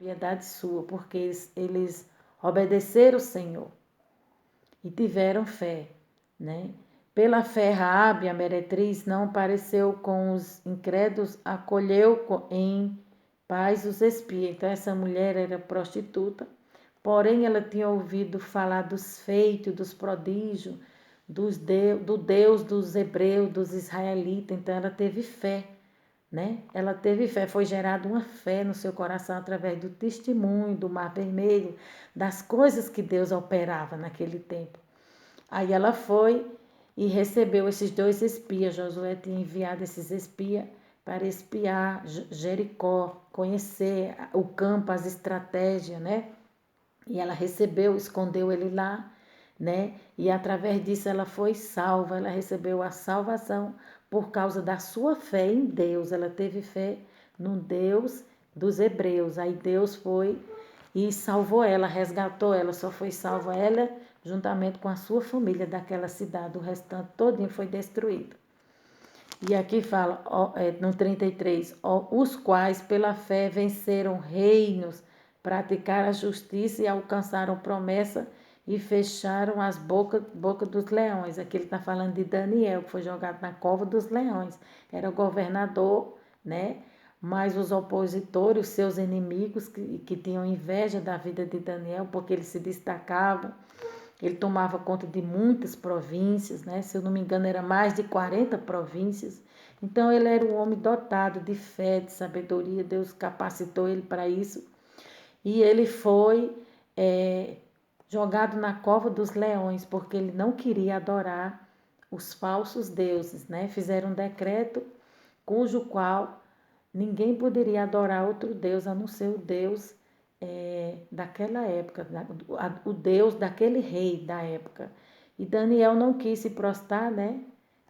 piedade sua, porque eles obedeceram o Senhor e tiveram fé, né? Pela fé, Raabe, a meretriz, não pareceu com os incrédulos, acolheu em paz os espias. Então, essa mulher era prostituta, porém ela tinha ouvido falar dos feitos, dos prodígios, do Deus dos hebreus, dos israelitas. Então, ela teve fé, né? Ela teve fé, foi gerada uma fé no seu coração através do testemunho, do Mar Vermelho, das coisas que Deus operava naquele tempo. Aí ela foi e recebeu esses 2 espias. Josué tinha enviado esses espias para espiar Jericó, conhecer o campo, as estratégias, né? E ela recebeu, escondeu ele lá, né? E através disso ela foi salva, ela recebeu a salvação por causa da sua fé em Deus. Ela teve fé no Deus dos hebreus. Aí Deus foi e salvou ela, resgatou ela, só foi salva ela juntamente com a sua família daquela cidade. O restante todinho foi destruído. E aqui fala, no 33, os quais pela fé venceram reinos, praticaram a justiça e alcançaram promessa e fecharam as bocas dos leões. Aqui ele está falando de Daniel, que foi jogado na cova dos leões. Era o governador, né? Mas os opositores, os seus inimigos, que tinham inveja da vida de Daniel, porque ele se destacava, ele tomava conta de muitas províncias, né? Se eu não me engano, era mais de 40 províncias. Então, ele era um homem dotado de fé, de sabedoria. Deus capacitou ele para isso. E ele foi jogado na cova dos leões, porque ele não queria adorar os falsos deuses, né? Fizeram um decreto cujo qual ninguém poderia adorar outro Deus a não ser o Deus daquela época, o Deus daquele rei da época. E Daniel não quis se prostrar, né?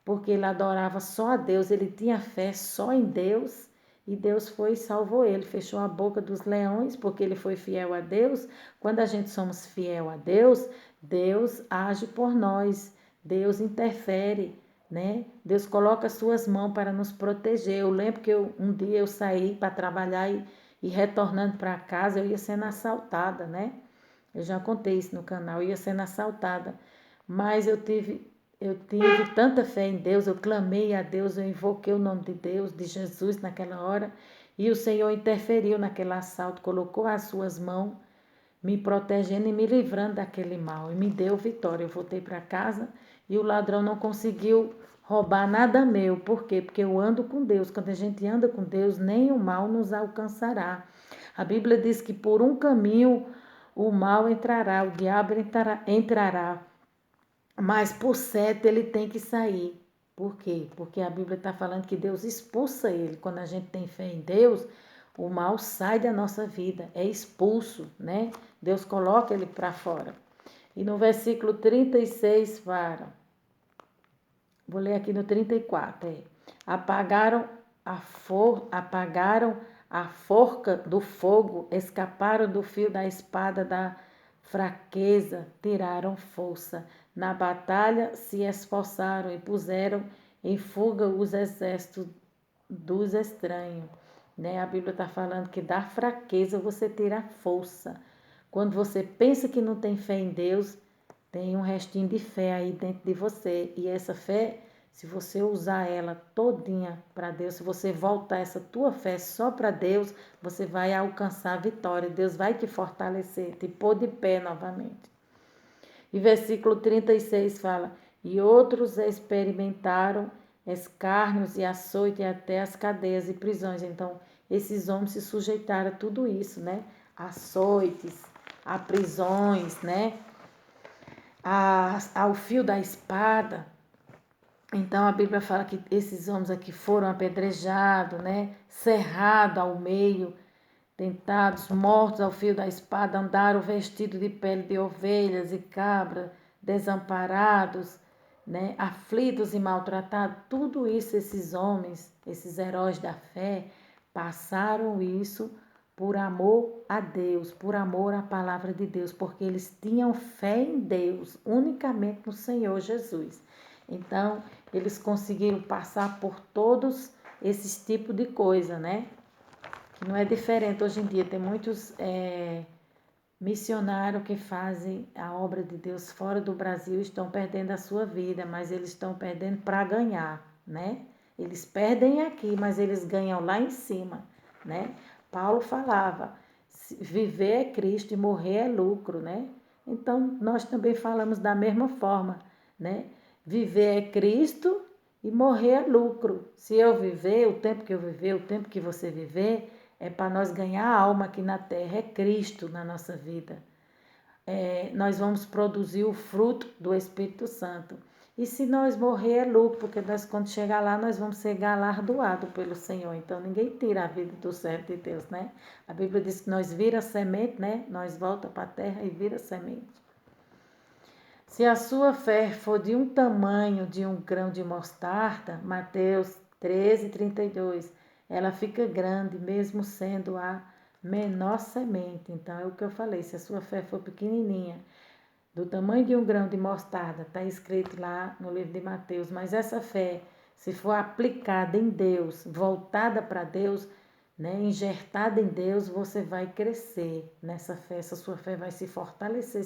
Porque ele adorava só a Deus, ele tinha fé só em Deus. E Deus foi e salvou ele, fechou a boca dos leões, porque ele foi fiel a Deus. Quando a gente somos fiel a Deus, Deus age por nós, Deus interfere, né? Deus coloca suas mãos para nos proteger. Eu lembro que um dia eu saí para trabalhar e retornando para casa eu ia sendo assaltada, né? Eu já contei isso no canal, eu ia sendo assaltada. Mas eu tive tanta fé em Deus, eu clamei a Deus, eu invoquei o nome de Deus, de Jesus naquela hora, e o Senhor interferiu naquele assalto, colocou as suas mãos, me protegendo e me livrando daquele mal, e me deu vitória. Eu voltei para casa e o ladrão não conseguiu roubar nada meu. Por quê? Porque eu ando com Deus. Quando a gente anda com Deus, nem o mal nos alcançará. A Bíblia diz que por um caminho o mal entrará, o diabo entrará, mas por 7 ele tem que sair. Por quê? Porque a Bíblia está falando que Deus expulsa ele. Quando a gente tem fé em Deus, o mal sai da nossa vida, é expulso, né? Deus coloca ele para fora. E no versículo 36 fala, vou ler aqui no 34, apagaram apagaram a forca do fogo, escaparam do fio da espada da fraqueza, tiraram força. Na batalha se esforçaram e puseram em fuga os exércitos dos estranhos. Né? A Bíblia está falando que da fraqueza você tira força. Quando você pensa que não tem fé em Deus, tem um restinho de fé aí dentro de você. E essa fé, se você usar ela todinha para Deus, se você voltar essa tua fé só para Deus, você vai alcançar a vitória. Deus vai te fortalecer, te pôr de pé novamente. E versículo 36 fala, e outros experimentaram escárnios e açoite até as cadeias e prisões. Então, esses homens se sujeitaram a tudo isso, né? Açoites, a prisões, né? Ao fio da espada. Então a Bíblia fala que esses homens aqui foram apedrejados, né? Cerrados ao meio, tentados, mortos ao fio da espada, andaram vestidos de pele de ovelhas e cabras, desamparados, né? Aflitos e maltratados. Tudo isso esses homens, esses heróis da fé, passaram isso por amor a Deus, por amor à palavra de Deus, porque eles tinham fé em Deus, unicamente no Senhor Jesus. Então, eles conseguiram passar por todos esses tipos de coisa, né? que não é diferente hoje em dia. Tem muitos missionários que fazem a obra de Deus fora do Brasil, estão perdendo a sua vida, mas eles estão perdendo para ganhar, né? Eles perdem aqui, mas eles ganham lá em cima, né? Paulo falava, viver é Cristo e morrer é lucro, né? Então, nós também falamos da mesma forma, né? Viver é Cristo e morrer é lucro. Se eu viver, o tempo que eu viver, o tempo que você viver, é para nós ganhar a alma aqui na terra, é Cristo na nossa vida. Nós vamos produzir o fruto do Espírito Santo. E se nós morrer é lucro, porque nós, quando chegar lá, nós vamos ser galardoados pelo Senhor. Então, ninguém tira a vida do servo de Deus, né? A Bíblia diz que nós vira semente, né? Nós volta para a terra e vira semente. Se a sua fé for de um tamanho de um grão de mostarda, Mateus 13:32, ela fica grande, mesmo sendo a menor semente. Então, é o que eu falei, se a sua fé for pequenininha, do tamanho de um grão de mostarda, está escrito lá no livro de Mateus, mas essa fé, se for aplicada em Deus, voltada para Deus, né, injertada em Deus, você vai crescer nessa fé, essa sua fé vai se fortalecer.